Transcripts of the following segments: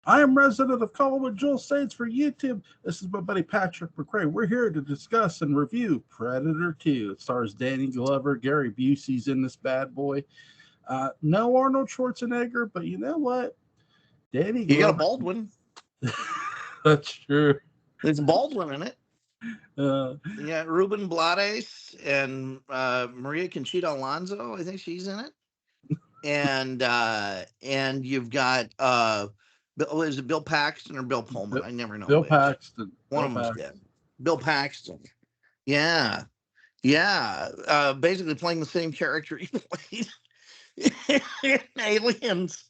I am resident of Collinwood, Joel States for YouTube. This is my buddy Patrick McCray. We're here to discuss and review Predator 2. It stars Danny Glover, Gary Busey's in this bad boy. No Arnold Schwarzenegger, but you know what? Danny You got a Glover. Baldwin. That's true. There's Baldwin in it. Uh, Yeah, Ruben Blades and Maria Conchita Alonso. I think she's in it. And you've got is it Bill Paxton or Bill Pullman? I never know. Bill which. Paxton. One of them's dead. Bill Paxton. Yeah. Yeah. Basically playing the same character he played in Aliens.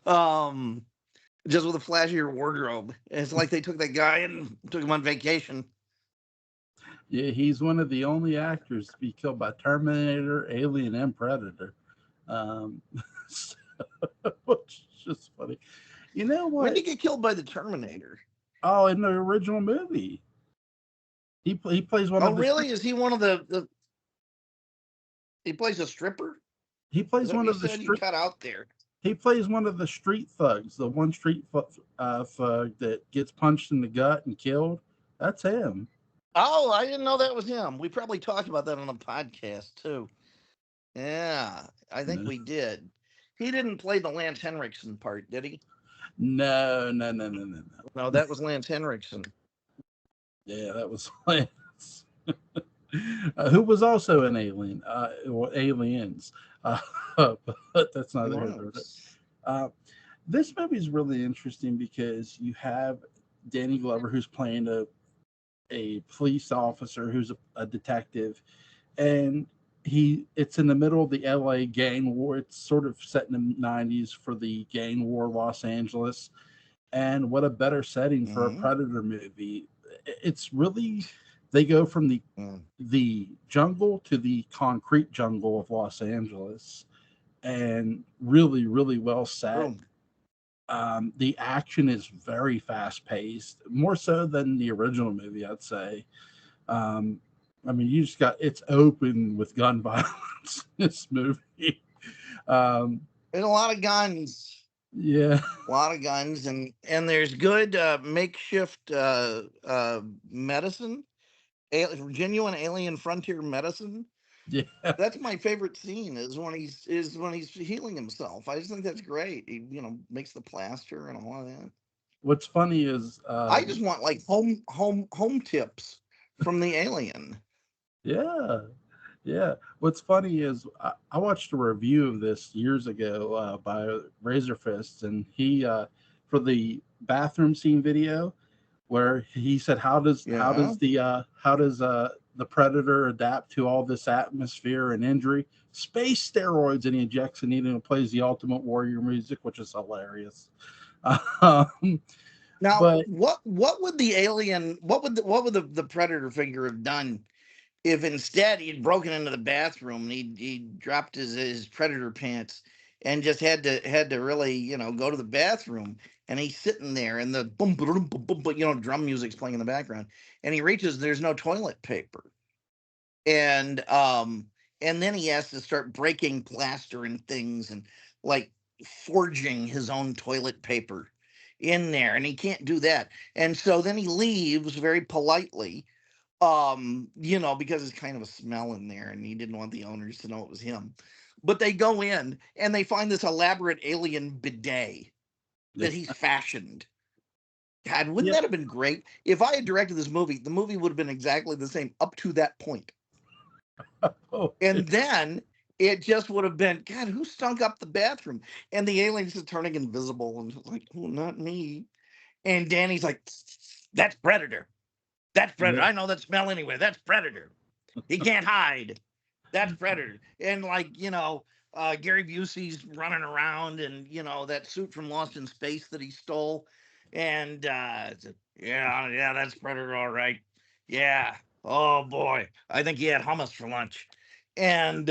Just with a flashier wardrobe. It's like they took that guy and took him on vacation. Yeah, he's one of the only actors to be killed by Terminator, Alien, and Predator. Which is just funny. You know what? When did he get killed by the Terminator? Oh, in the original movie. He plays one of the... Oh, really? Is he one of the... He plays a stripper? He plays one of the... You cut out there. He plays one of the street thugs, the one street thug that gets punched in the gut and killed. That's him. Oh, I didn't know that was him. We probably talked about that on a podcast, too. Yeah, I think we did. He didn't play the Lance Henriksen part, did he? No. No, that was Lance Henriksen. Yeah, that was Lance. Who was also an alien, Aliens. But that's not it. This movie is really interesting because you have Danny Glover, who's playing a police officer who's a detective, and it's in the middle of the LA gang war. It's sort of set in the 90s for the gang war, Los Angeles. And what a better setting for a Predator movie. It's really, they go from the jungle to the concrete jungle of Los Angeles, and really, really well set. The action is very fast paced, more so than the original movie, I'd say. I mean, it's open with gun violence in this movie. There's a lot of guns. Yeah. A lot of guns, and there's good makeshift medicine, genuine alien frontier medicine. Yeah. That's my favorite scene is when he's healing himself. I just think that's great. He, makes the plaster and all of that. What's funny is I just want like home tips from the alien. Yeah. What's funny is I watched a review of this years ago by Razor Fists, and he for the bathroom scene video where he said how does the Predator adapt to all this atmosphere and injury? Space steroids, and he injects a needle and plays the Ultimate Warrior music, which is hilarious. Now, what would the alien? What would the Predator figure have done if instead he'd broken into the bathroom and he dropped his Predator pants and just had to really go to the bathroom, and he's sitting there and the boom boom boom boom, drum music's playing in the background, and he reaches, there's no toilet paper, and then he has to start breaking plaster and things and like forging his own toilet paper in there, and he can't do that, and so then he leaves very politely, because it's kind of a smell in there and he didn't want the owners to know it was him. But they go in and they find this elaborate alien bidet that he's fashioned. God, wouldn't that have been great? If I had directed this movie, the movie would have been exactly the same up to that point. And then it just would have been, God, who stunk up the bathroom? And the aliens are turning invisible and like, oh, not me. And Danny's like, that's Predator. That's Predator. I know that smell anyway. That's Predator. He can't hide. That's Predator. And Gary Busey's running around, and that suit from Lost in Space that he stole, and yeah, that's Predator, all right. Yeah. Oh boy, I think he had hummus for lunch, and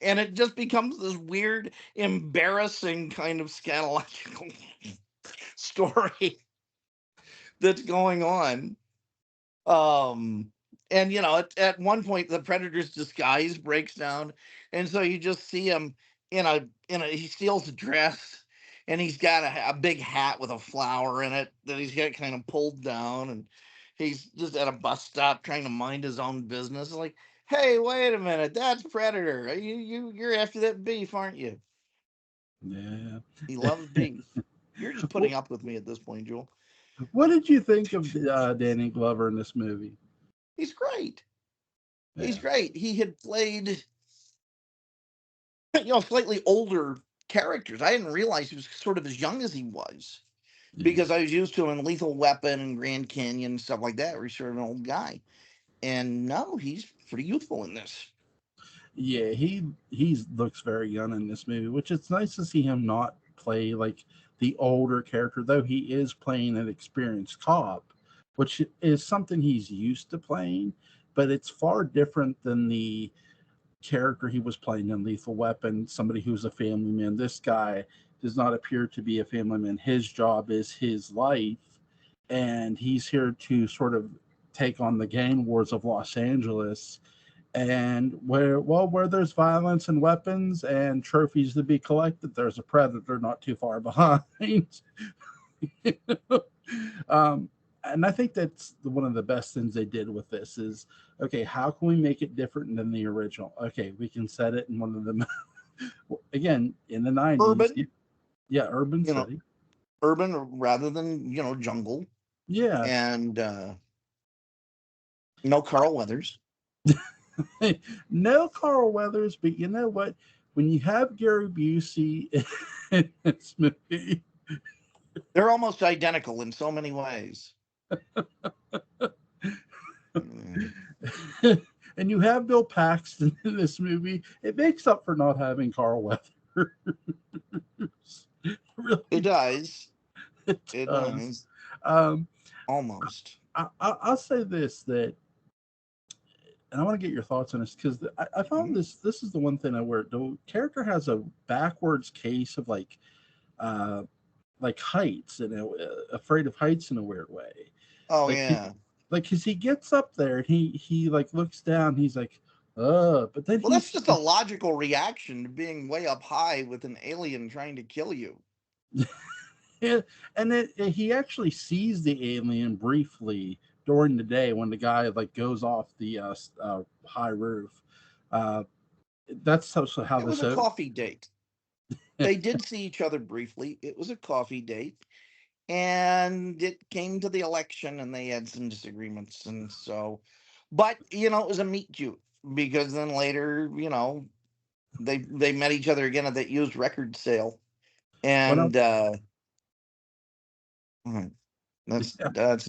it just becomes this weird, embarrassing kind of scatological story that's going on. And at one point the Predator's disguise breaks down, and so you just see him he steals a dress, and he's got a big hat with a flower in it that he's got kind of pulled down, and he's just at a bus stop trying to mind his own business. It's like, hey, wait a minute, that's Predator. You're after that beef, aren't you? Yeah. He loves beef. You're just putting up with me at this point, Joel. What did you think of Danny Glover in this movie? He's great. Yeah. He's great. He had played, slightly older characters. I didn't realize he was sort of as young as he was, because I was used to him in Lethal Weapon and Grand Canyon and stuff like that, where he's sort of an old guy. And no, he's pretty youthful in this. Yeah, he looks very young in this movie, which it's nice to see him not play like the older character, though he is playing an experienced cop, which is something he's used to playing, but it's far different than the character he was playing in Lethal Weapon, somebody who's a family man. This guy does not appear to be a family man. His job is his life, and he's here to sort of take on the gang wars of Los Angeles. And where there's violence and weapons and trophies to be collected, there's a predator not too far behind. And I think that's one of the best things they did with this is, okay, how can we make it different than the original? Okay, we can set it in one of the again in the 90s. Urban, yeah, urban city, urban rather than jungle. Yeah, and no Carl Weathers. no Carl Weathers, but you know what? When you have Gary Busey in this movie, they're almost identical in so many ways. And you have Bill Paxton in this movie. It makes up for not having Carl Weathers. Really, it does. It does. Almost. I'll say this, that, and I want to get your thoughts on this, because I found this is the one thing where the character has a backwards case of like heights, and afraid of heights in a weird way. Oh, like, yeah. Because he gets up there and he like looks down, he's like, but then that's just a logical reaction to being way up high with an alien trying to kill you. Yeah, and then he actually sees the alien briefly during the day when the guy like goes off the high roof. That's how it was a coffee date. They did see each other briefly. It was a coffee date, and it came to the election, and they had some disagreements, and so, but it was a meet cute, because then later, they met each other again at that used record sale, and that's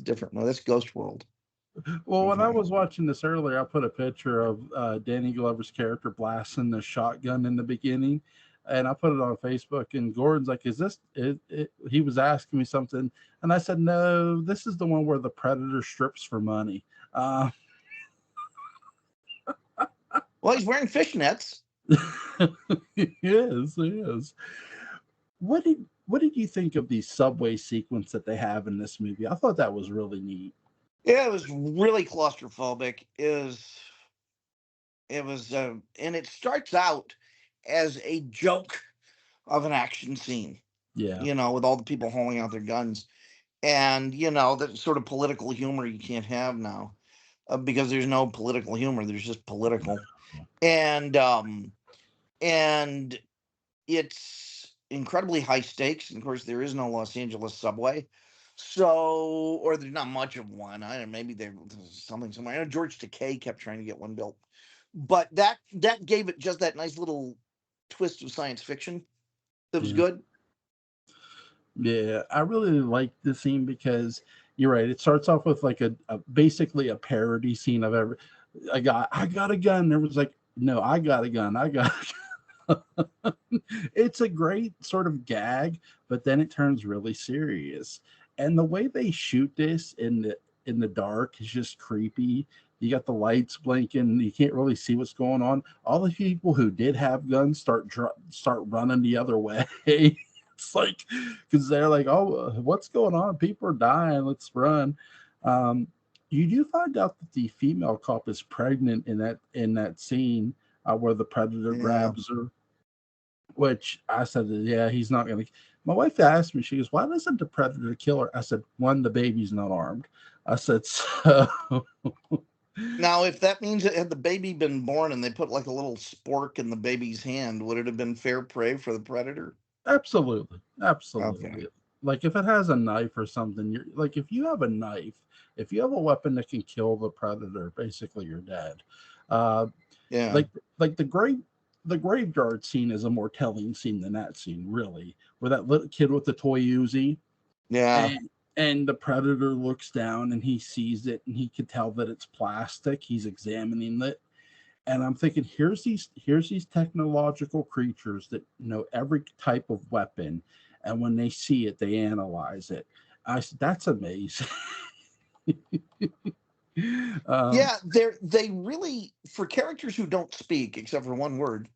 different. No, that's Ghost World. Well, when I was watching this earlier, I put a picture of Danny Glover's character blasting the shotgun in the beginning, and I put it on Facebook. And Gordon's like, "Is this it?" He was asking me something, and I said, "No, this is the one where the predator strips for money." Well, he's wearing fishnets. He is. What did you think of the subway sequence that they have in this movie? I thought that was really neat. Yeah, it was really claustrophobic. It was, and it starts out as a joke of an action scene. Yeah. With all the people holding out their guns, and that sort of political humor you can't have now, because there's no political humor. There's just political, and it's incredibly high stakes. And of course, there is no Los Angeles subway. So, or there's not much of one. I don't know, maybe there's something somewhere. I know George Takei kept trying to get one built, but that gave it just that nice little twist of science fiction that was good. Yeah, I really like this scene because you're right. It starts off with like a basically a parody scene of I got a gun. There was like, no, I got a gun. I got a gun. It's a great sort of gag, but then it turns really serious. And the way they shoot this in the dark is just creepy. You got the lights blinking. You can't really see what's going on. All the people who did have guns start running the other way. It's like, because they're like, oh, what's going on? People are dying. Let's run. You do find out that the female cop is pregnant in that scene where the predator grabs her. which I said, yeah, he's not going to. My wife asked me, she goes, why doesn't the predator kill her? I said, one, the baby's not armed. I said, so. Now, if that means that had the baby been born and they put like a little spork in the baby's hand, would it have been fair prey for the predator? Absolutely. Okay. Absolutely. Like if it has a knife or something, you're like, if you have a knife, if you have a weapon that can kill the predator, basically you're dead. Uh, Yeah. like like the graveyard scene is a more telling scene than that scene, really, where that little kid with the toy Uzi Yeah. and the predator looks down and he sees it and he can tell that it's plastic. He's examining it. And I'm thinking, here's these technological creatures that know every type of weapon, and when they see it, they analyze it. I said, that's amazing. um, Yeah, they really, for characters who don't speak except for one word,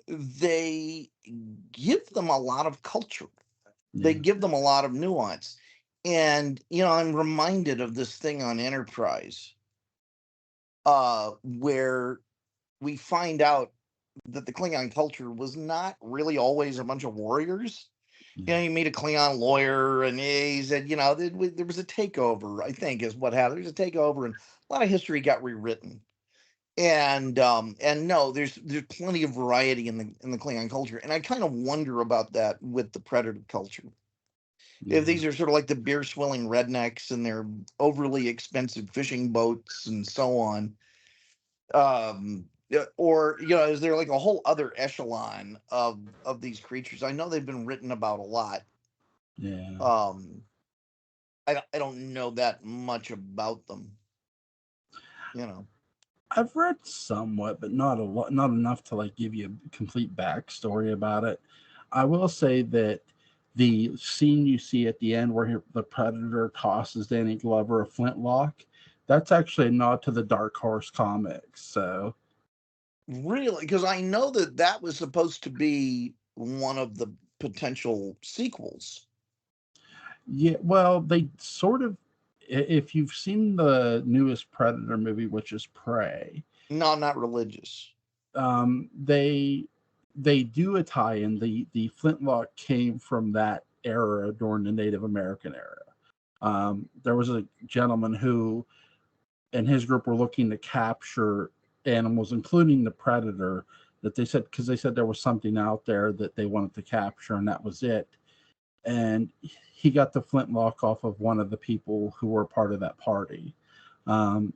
they give them a lot of culture. They yeah, give them a lot of nuance. And I'm reminded of this thing on Enterprise, where we find out that the Klingon culture was not really always a bunch of warriors. yeah, You meet a Klingon lawyer, and he said, there was a takeover, I think is what happened. There's a takeover, and a lot of history got rewritten. And no, there's plenty of variety in the Klingon culture, and I kind of wonder about that with the Predator culture. If yeah. these are sort of like the beer swilling rednecks and their overly expensive fishing boats and so on, or is there like a whole other echelon of these creatures? I know they've been written about a lot. Yeah. Um, I don't know that much about them. You know. I've read somewhat, but not a lot, not enough to like give you a complete backstory about it. I will say that the scene you see at the end where the predator tosses Danny Glover a flintlock, that's actually a nod to the Dark Horse comics. So Really? Because I know that that was supposed to be one of the potential sequels. yeah, well, they sort of. If you've seen the newest Predator movie, which is Prey, No, I'm not religious. they do a tie-in. The flintlock came from that era during the Native American era. There was a gentleman who and his group were looking to capture animals, including the predator. That they said because they said there was something out there that they wanted to capture, and that was it. And he got the flintlock off of one of the people who were part of that party, um,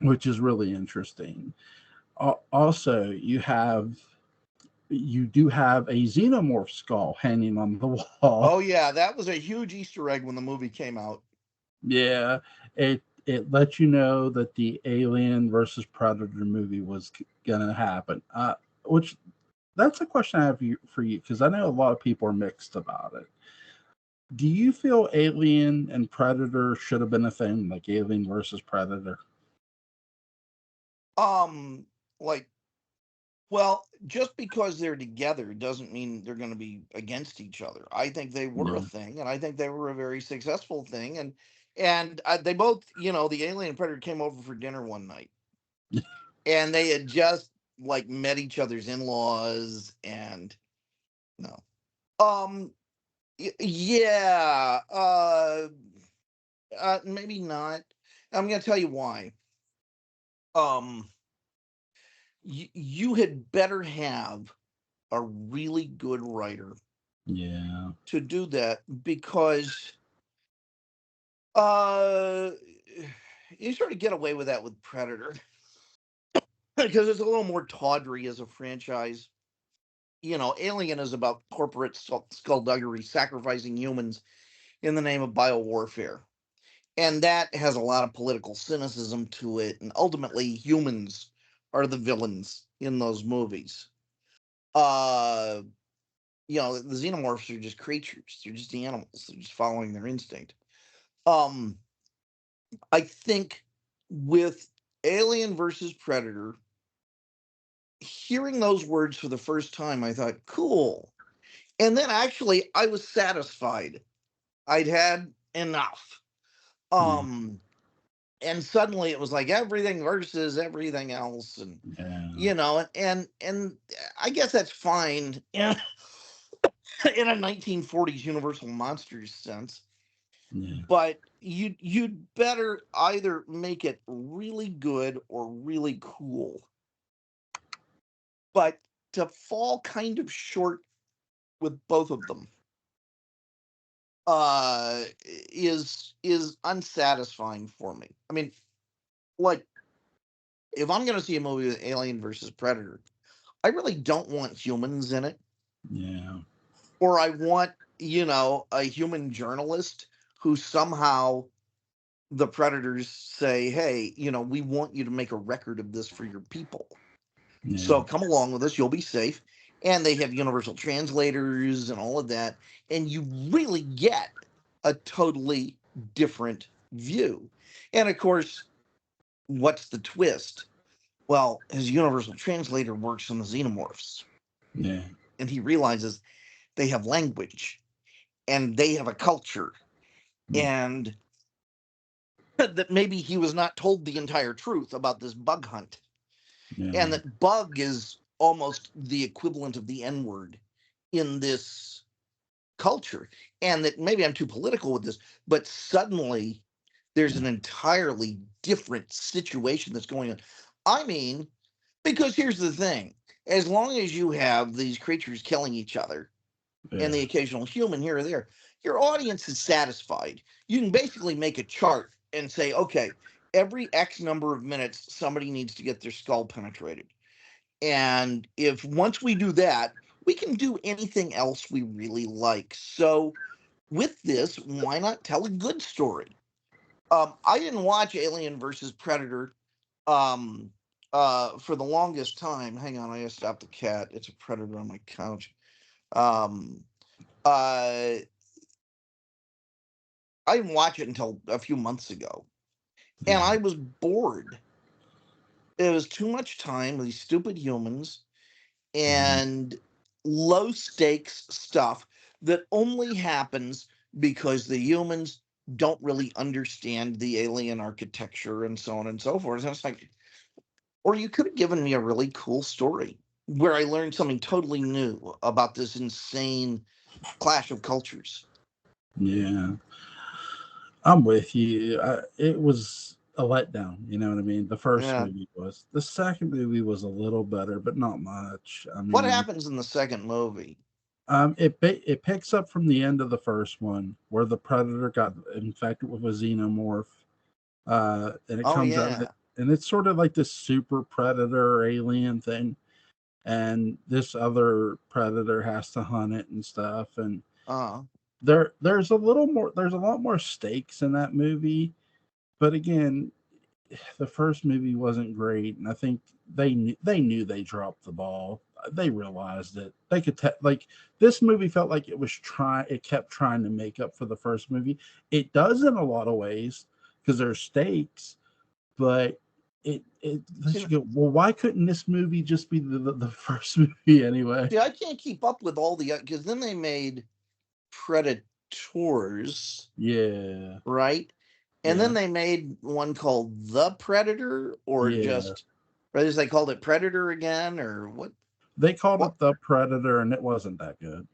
which is really interesting. Also, you do have a xenomorph skull hanging on the wall. Oh yeah, that was a huge Easter egg when the movie came out. Yeah, it lets you know that the Alien versus Predator movie was gonna happen. Which that's a question I have for you because I know a lot of people are mixed about it. Do you feel Alien and Predator should have been a thing, like Alien versus Predator? Um, like, well, just because they're together doesn't mean they're going to be against each other. I think they were a Yeah, thing, and I think they were a very successful thing. And they both, the Alien and Predator came over for dinner one night, and they had just like met each other's in-laws, and no, um, yeah, maybe not. I'm going to tell you why. Um, you had better have a really good writer yeah, to do that because uh you sort of get away with that with Predator because it's a little more tawdry as a franchise. Alien is about corporate skullduggery, sacrificing humans in the name of biowarfare. And that has a lot of political cynicism to it. And ultimately, humans are the villains in those movies. Uh, the xenomorphs are just creatures. They're just animals. They're just following their instinct. Um, I think with Alien versus Predator, hearing those words for the first time, I thought, cool. And then actually, I was satisfied. I'd had enough. yeah, Um, and suddenly it was like everything versus everything else, and Yeah. you know, and I guess that's fine in a 1940s Universal Monsters sense, Yeah. but you'd better either make it really good or really cool. But to fall kind of short with both of them is unsatisfying for me. I mean, like, if I'm going to see a movie with Alien versus Predator, I really don't want humans in it, Yeah. or I want, a human journalist who somehow the predators say, hey, we want you to make a record of this for your people. Yeah. So come along with us, you'll be safe. And they have universal translators and all of that. And you really get a totally different view. And of course, what's the twist? Well, his universal translator works on the xenomorphs. Yeah. And he realizes they have language and they have a culture. Mm. And that maybe he was not told the entire truth about this bug hunt. Yeah. And that bug is almost the equivalent of the N word in this culture. And that maybe I'm too political with this, but suddenly there's an entirely different situation that's going on. I mean, because here's the thing, as long as you have these creatures killing each other and the Yeah. occasional human here or there, your audience is satisfied. You can basically make a chart and say, okay, every X number of minutes, somebody needs to get their skull penetrated. And if once we do that, we can do anything else we really like. So with this, why not tell a good story? I didn't watch Alien versus Predator um, for the longest time. Hang on, I gotta stop the cat. It's a predator on my couch. Um, uh, I didn't watch it until a few months ago, and Yeah. I was bored. It was too much time with these stupid humans Yeah. and low stakes stuff that only happens because the humans don't really understand the alien architecture and so on and so forth. And it's like, or you could have given me a really cool story where I learned something totally new about this insane clash of cultures. Yeah. I'm with you. It was a letdown. You know what I mean? The first Yeah. movie was. The second movie was a little better, but not much. I What mean, happens in the second movie? it picks up from the end of the first one where the predator got infected with a xenomorph, and it Oh, comes out, yeah. and it's sort of like this super predator alien thing, and this other predator has to hunt it and stuff, and Uh, there's a lot more stakes in that movie, but again, the first movie wasn't great, and I think they knew they dropped the ball. They realized it. They could like this movie felt like it kept trying to make up for the first movie. It does in a lot of ways because there's stakes, but it lets see, you go, well, why couldn't this movie just be the first movie anyway? see, I can't keep up with all the, because then they made Predators, Yeah, right? And then yeah, they made one called The Predator, or yeah. just, or as they called it Predator again, or what? They called What? it The Predator, and it wasn't that good.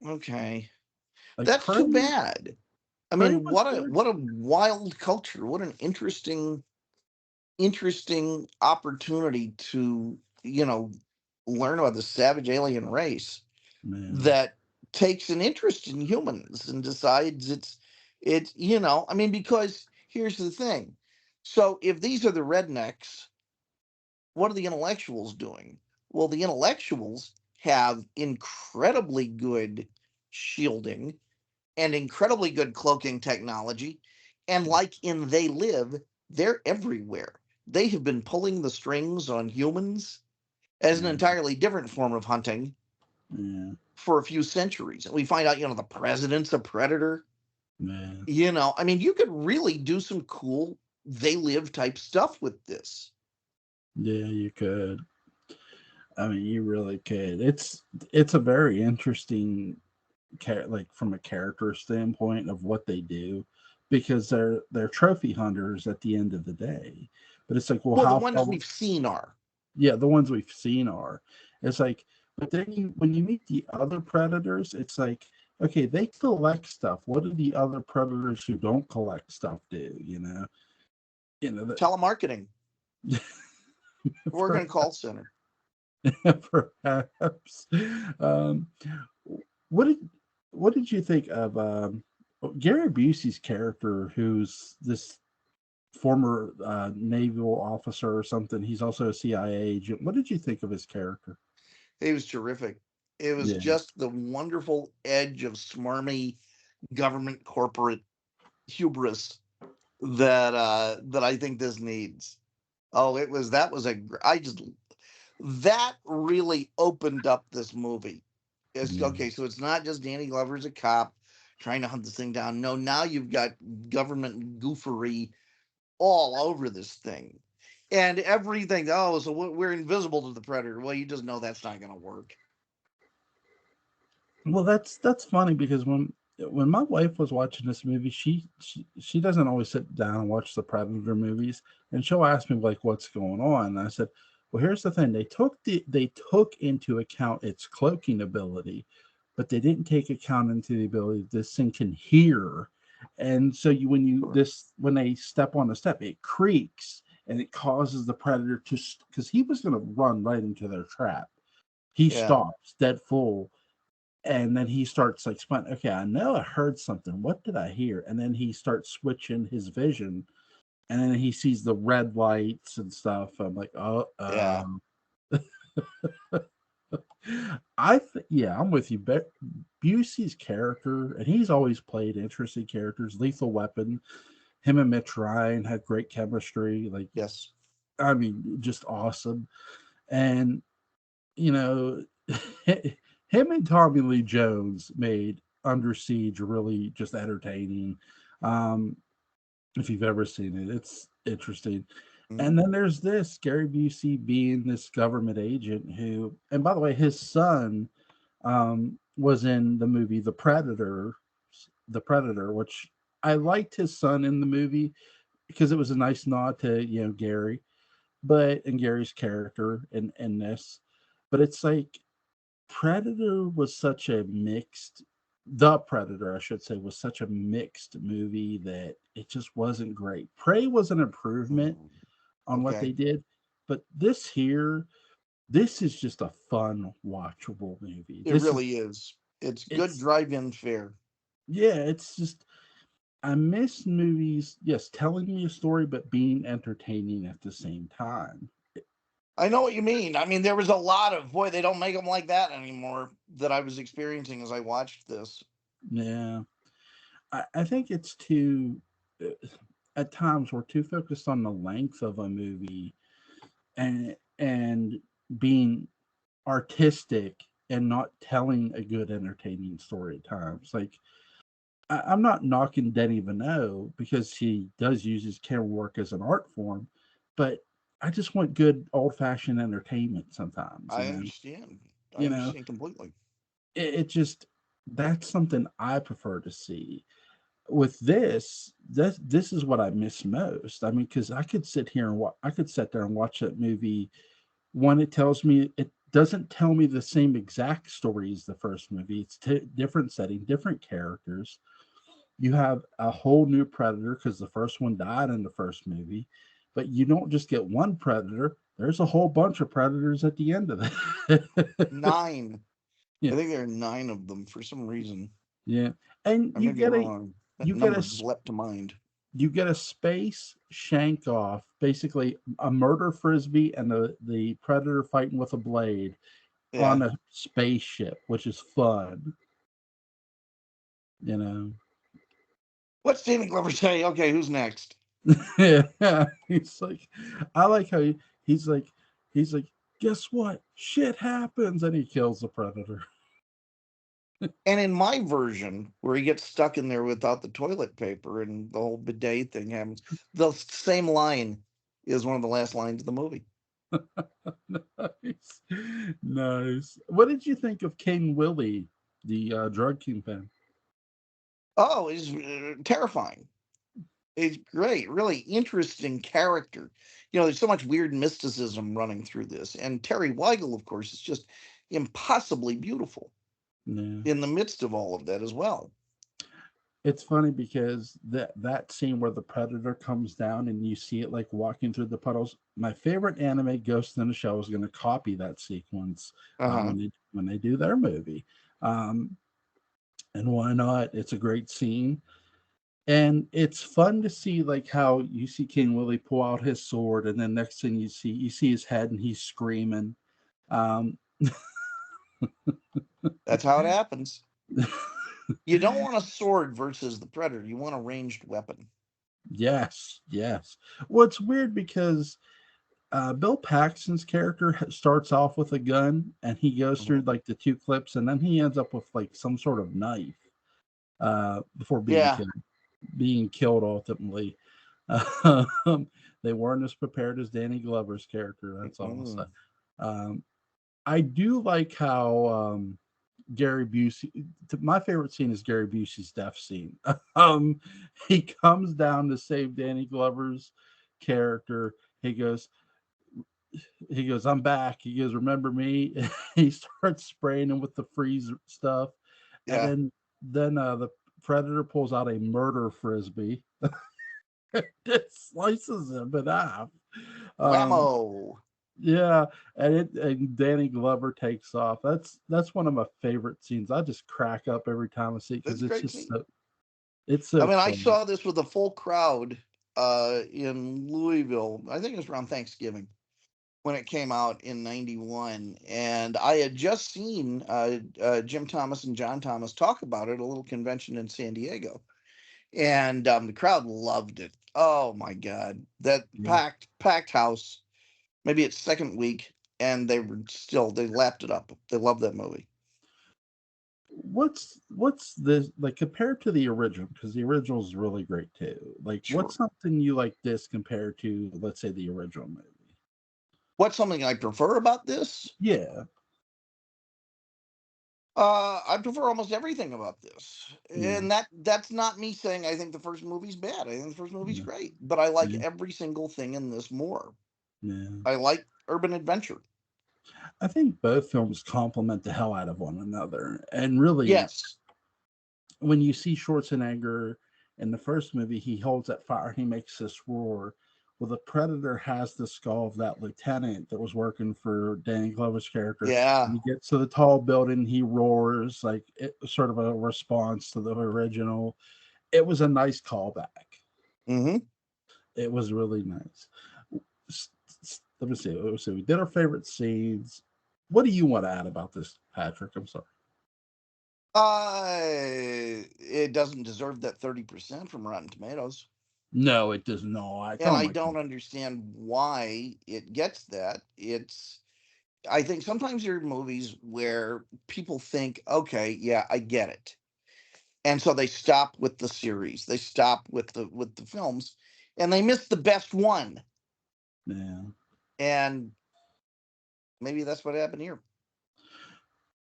Okay, Like that's too Prey, bad. I Prey mean, was good. what a wild culture. What an interesting opportunity to learn about the savage alien race Man, that takes an interest in humans and decides it's I mean, because here's the thing. So if these are the rednecks, what are the intellectuals doing? Well, the intellectuals have incredibly good shielding and incredibly good cloaking technology, and like in They Live, they're everywhere. They have been pulling the strings on humans as an yeah, entirely different form of hunting yeah, for a few centuries. And we find out, the president's a predator. man. I mean, you could really do some cool They Live type stuff with this. Yeah, you could. I mean, you really could. It's a very interesting like from a character standpoint of what they do, because they're trophy hunters at the end of the day. But it's like, well, Well, the how ones far? we've seen are. Yeah, the ones we've seen are. It's like, but then when you meet the other predators, it's like, okay, they collect stuff. What do the other predators who don't collect stuff do? You know Telemarketing. that. Work in a call center. Perhaps. Um, what did what did you think of Gary Busey's character, who's this former naval officer or something? He's also a CIA agent. What did you think of his character? It was terrific. It was Yeah, just the wonderful edge of smarmy government corporate hubris that I think this needs. Oh, it was that was a I just that really opened up this movie. It's yeah. okay, so it's not just Danny Glover's a cop trying to hunt this thing down. No, now you've got government goofery all over this thing. And everything, oh, so we're invisible to the predator. Well, you just know that's not going to work. Well, that's funny because when my wife was watching this movie, she doesn't always sit down and watch the Predator movies, and she'll ask me like, "What's going on?" And I said, "Well, here's the thing: they took into account its cloaking ability, but they didn't take account into the ability this thing can hear, and so when they step on a step, it creaks and it causes the predator to because he was going to run right into their trap. He Yeah. stops dead full, and then he starts like okay, I know I heard something, what did I hear? And then he starts switching his vision, and then he sees the red lights and stuff. I'm like, oh, Yeah. yeah, I'm with you. Busey's character, and he's always played interesting characters. Lethal Weapon, him and Mitch Ryan had great chemistry, like, Yes. I mean, just awesome. And you know, him and Tommy Lee Jones made Under Siege really just entertaining. Um, if you've ever seen it, it's interesting. And Mm. then there's this Gary Busey being this government agent who, and by the way, his son was in the movie The Predator, which I liked his son in the movie because it was a nice nod to Gary, and Gary's character in this. But it's like Predator was such a mixed The Predator, I should say, was such a mixed movie that it just wasn't great. Prey was an improvement Mm. on what they Okay. did, but this is just a fun, watchable movie. It really is. It's good It's drive-in fare. yeah, it's just I miss movies, yes, telling me a story, but being entertaining at the same time. I know what you mean. I mean, there was a lot of boy, they don't make them like that anymore that I was experiencing as I watched this. Yeah, I think it's too. At times we're too focused on the length of a movie and being artistic and not telling a good entertaining story at times. Like I'm not knocking Denny Vino because he does use his camera work as an art form, but I just want good old fashioned entertainment sometimes, I understand. I you know, understand completely. it just that's something I prefer to see. With this is what I miss most. I mean, because I could sit here and I could sit there and watch that movie. One, it doesn't tell me the same exact story as the first movie. It's different setting, different characters. You have a whole new predator because the first one died in the first movie, but you don't just get one predator. There's a whole bunch of predators at the end of it. 9. Yeah, I think there are 9 of them for some reason. yeah, and I may be wrong. That you get number a just leapt to mind. you get a space shank off, basically a murder frisbee and the predator fighting with a blade Yeah. on a spaceship, which is fun, you know. What's Danny Glover say? Okay, who's next? Yeah, he's like, I like how he's like, guess what? Shit happens, and he kills the predator. And in my version, where he gets stuck in there without the toilet paper and the whole bidet thing happens, the same line is one of the last lines of the movie. Nice, nice. What did you think of King Willie, the drug kingpin? Oh, it's terrifying. It's great, really interesting character. There's so much weird mysticism running through this, and Terry Weigel, of course, is just impossibly beautiful Yeah. in the midst of all of that as well. It's funny because that scene where the predator comes down and you see it like walking through the puddles. My favorite anime, Ghost in the Shell, is going to copy that sequence Uh-huh. when they do their movie. Um, and why not? It's a great scene, and it's fun to see like how you see King Willie pull out his sword, and then next thing you see his head and he's screaming. Um, That's how it happens. You don't want a sword versus the predator. You want a ranged weapon. yes, yes. Well, it's weird because Bill Paxton's character starts off with a gun, and he goes through Mhm. like the two clips, and then he ends up with like some sort of knife before Yeah. being killed ultimately. They weren't as prepared as Danny Glover's character. That's all I'll say. Mm. Um, I do like how Gary Busey. My favorite scene is Gary Busey's death scene. He comes down to save Danny Glover's character. He goes, I'm back. He goes, remember me? He starts spraying him with the freeze stuff, and Yeah. then the predator pulls out a murder frisbee. It slices him in half. Um, Whammo. yeah, and Danny Glover takes off. That's one of my favorite scenes. I just crack up every time I see it because That's great scene. it's I so mean, I fun. saw this with a full crowd in Louisville. I think it was around Thanksgiving when it came out in '91, and I had just seen Jim Thomas and John Thomas talk about it at a little convention in San Diego, and the crowd loved it. Oh my God, that Yeah. packed house. Maybe its second week, and they lapped it up. They love that movie. What's this like compared to the original? Because the original is really great too. Like, what's Sure. something you like this compared to, let's say, the original movie? What's something I prefer about this? Yeah, I prefer almost everything about this, yeah, and that's not me saying I think the first movie's bad. I think the first movie's yeah, great, but I like yeah, every single thing in this more. yeah. I like urban adventure. I think both films complement the hell out of one another, and really, Yes. when you see Schwarzenegger in the first movie, he holds that fire, he makes this roar. Well, the Predator has the skull of that lieutenant that was working for Danny Glover's character. Yeah. When he gets to the tall building, he roars like it, sort of a response to the original. It was a nice callback. Mm-hmm. It was really nice. Let me see. Let me see. We did our favorite scenes. What do you want to add about this, Patrick? I'm sorry. It doesn't deserve that 30% from Rotten Tomatoes. No, it does not. And Oh I my don't god. understand why it gets that. I think sometimes there are movies where people think, okay, yeah, I get it. And so they stop with the series. They stop with the films and they miss the best one. Yeah. And maybe that's what happened here.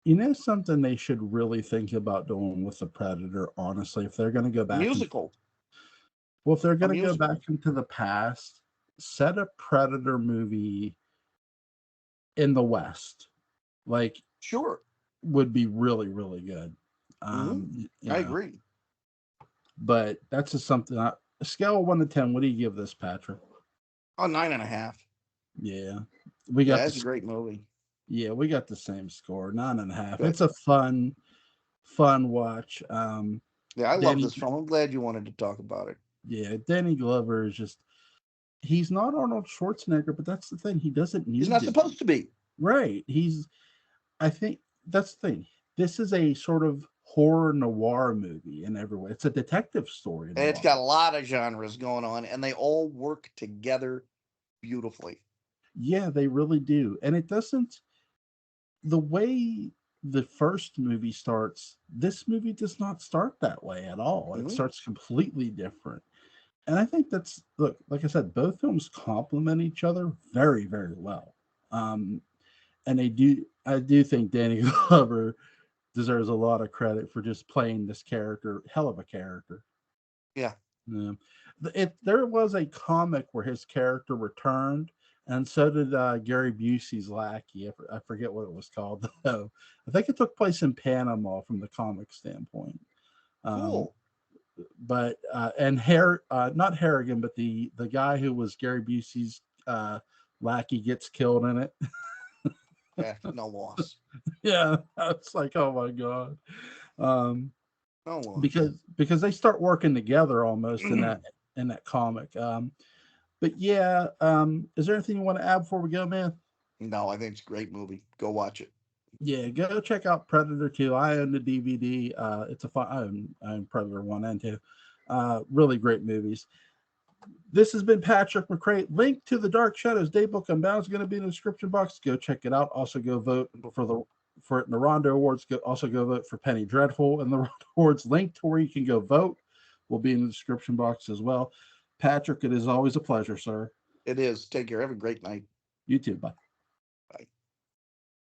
You know something they should really think about doing with the Predator, honestly, if they're going to go A back and musical. well, if they're A going to go back musical. into the past, set a Predator movie in the West, like Sure. would be really really good. Hmm. You I know, agree. but that's just something. A scale of 1 to 10, what do you give this, Patrick? Oh, 9.5. Yeah, we Yeah, got that's a the great movie. we got the same score, 9.5. Good. It's a fun watch. Yeah, I love Danny, this film. I'm glad you wanted to talk about it. yeah, Danny Glover is just he's not Arnold Schwarzenegger, but that's the thing. He doesn't He's need not to be. supposed to be. Right. I think that's the thing. This is a sort of horror noir movie in every way. It's a detective story in a And it's lot of got a ways. lot of genres going on, and they all work together beautifully. Yeah, they really do. And it doesn't, the way the first movie starts, this movie does not start that way at all. It Hmm. starts completely different. And I think that's, look, like I said, both films complement each other very, very well. Um, and I do think Danny Glover deserves a lot of credit for just playing this character, hell of a character. Yeah. Yeah. There was a comic where his character returned, and so did Gary Busey's lackey. I forget what it was called though. I think it took place in Panama from the comic standpoint. Cool. But not Harrigan, but the guy who was Gary Busey's lackey gets killed in it. No loss. Yeah, it's like, oh my god. No loss. Because they start working together almost in that comic. But yeah, is there anything you want to add before we go, man? No, I think it's a great movie. Go watch it. Yeah, go check out Predator 2. I own the DVD. It's a fun. I own Predator 1 and 2. Really great movies. This has been Patrick McCray. Link to the Dark Shadows Daybook Unbound is going to be in the description box. Go check it out. Also, go vote for it in the Rondo Awards. Also, go vote for Penny Dreadful in the Rondo Awards. Link to where you can go vote will be in the description box as well. Patrick, it is always a pleasure, sir. It is. Take care. Have a great night. You too. Bye.